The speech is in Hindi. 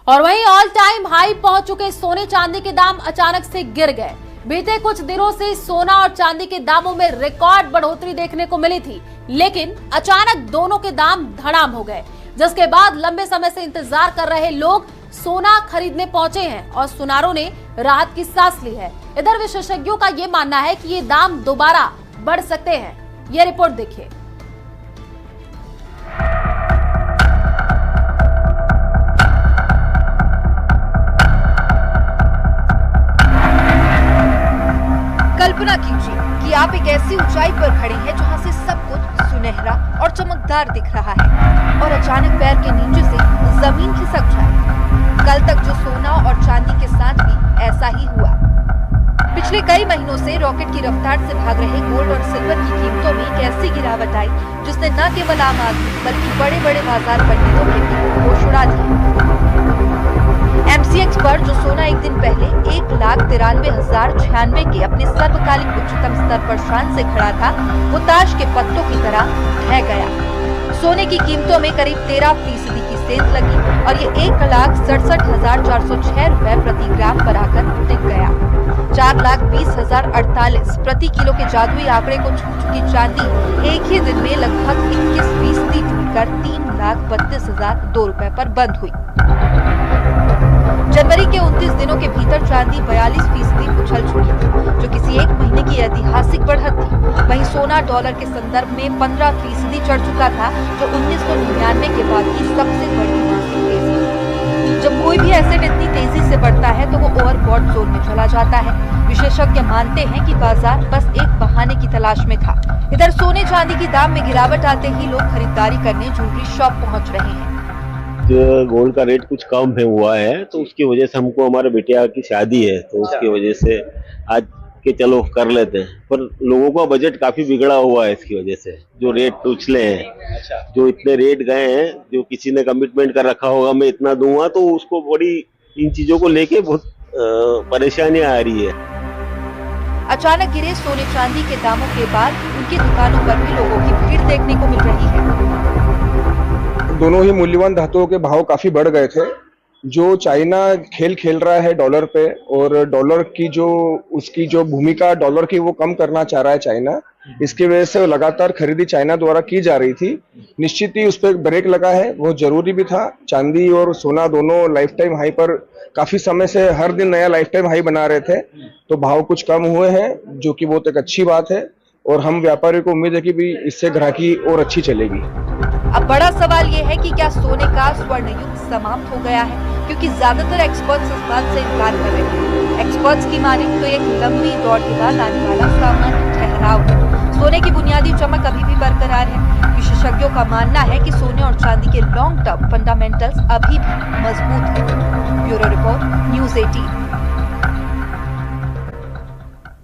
और वहीं ऑल टाइम हाई पहुंच चुके सोने चांदी के दाम अचानक से गिर गए। बीते कुछ दिनों से सोना और चांदी के दामों में रिकॉर्ड बढ़ोतरी देखने को मिली थी, लेकिन अचानक दोनों के दाम धड़ाम हो गए, जिसके बाद लंबे समय से इंतजार कर रहे लोग सोना खरीदने पहुंचे हैं और सुनारों ने राहत की सांस ली है। इधर विशेषज्ञों का ये मानना है कि ये दाम दोबारा बढ़ सकते हैं। ये रिपोर्ट देखिए। कल्पना कीजिए कि आप एक ऐसी ऊंचाई पर खड़े हैं जहां से सब कुछ सुनहरा और चमकदार दिख रहा है और अचानक पैर के नीचे से जमीन खिसक जाए। कल तक जो सोना और चांदी के साथ भी ऐसा ही हुआ। पिछले कई महीनों से रॉकेट की रफ्तार से भाग रहे गोल्ड और सिल्वर की कीमतों में एक ऐसी गिरावट आई जिसने न केवल आम आदमी बल्कि बड़े बड़े बाजार पंडितों के भी होश उड़ा दिए। MCX पर जो सोना एक दिन पहले 1,93,096 के अपने सर्वकालिक उच्चतम स्तर पर शान से खड़ा था, वो ताश के पत्तों की तरह ढह गया। सोने की कीमतों में करीब 13% की सेंध लगी और ये 1,67,406 रुपए प्रति ग्राम पर आकर टिक गया। 4,20,048 प्रति किलो के जादुई आंकड़े को छू चुकी चांदी एक ही दिन में लगभग 21% टूटकर 3,32,002 रुपए पर बंद हुई। जनवरी के 29 दिनों के भीतर चांदी 42% उछल चुकी, जो किसी एक महीने की ऐतिहासिक बढ़त थी। वहीं सोना डॉलर के संदर्भ में 15% चढ़ चुका था, जो 1999 के बाद की सबसे बड़ी मासिक तेजी। जब कोई भी एसेट इतनी तेजी से बढ़ता है तो वो ओवरबॉट जोन में चला जाता है। विशेषज्ञ मानते हैं कि बाजार बस एक बहाने की तलाश में था। इधर सोने चांदी की दाम में गिरावट आते ही लोग खरीदारी करने ज्वेलरी शॉप पहुंच रहे हैं। गोल्ड का रेट कुछ कम हुआ है, तो उसकी वजह से हमको हमारे बेटिया की शादी है, तो उसकी वजह से आज के चलो कर लेते हैं। पर लोगों का बजट काफी बिगड़ा हुआ है इसकी वजह से। जो रेट उछले हैं, जो इतने रेट गए हैं, जो किसी ने कमिटमेंट कर रखा होगा मैं इतना दूंगा, तो उसको बड़ी इन चीजों को लेके बहुत परेशानियां आ रही है। अचानक गिरे सोने चांदी के दामों के बाद उनकी दुकानों पर भी लोगों की भीड़ देखने को मिल रही है। दोनों ही मूल्यवान धातुओं के भाव काफी बढ़ गए थे। जो चाइना खेल रहा है डॉलर पे, और डॉलर की उसकी जो भूमिका डॉलर की वो कम करना चाह रहा है चाइना, इसकी वजह से लगातार खरीदी चाइना द्वारा की जा रही थी। निश्चित ही उस पर ब्रेक लगा है, वो जरूरी भी था। चांदी और सोना दोनों लाइफ टाइम हाई पर काफी समय से हर दिन नया लाइफ टाइम हाई बना रहे थे, तो भाव कुछ कम हुए हैं, जो कि बहुत एक अच्छी बात है। और हम व्यापारियों को उम्मीद है कि भी इससे ग्राहकी और अच्छी चलेगी। अब बड़ा सवाल ये है कि क्या सोने का स्वर्ण युग समाप्त हो गया है, क्योंकि ज्यादातर एक्सपर्ट्स इस बात से इनकार कर रहे हैं। एक्सपर्ट्स की माने तो एक लंबी दौड़ के बाद आने वाला सामान्य ठहराव है। सोने की बुनियादी चमक अभी भी बरकरार है। विशेषज्ञों का मानना है कि सोने और चांदी के लॉन्ग टर्म फंडामेंटल्स अभी भी मजबूत हैं। Bureau report, news 18।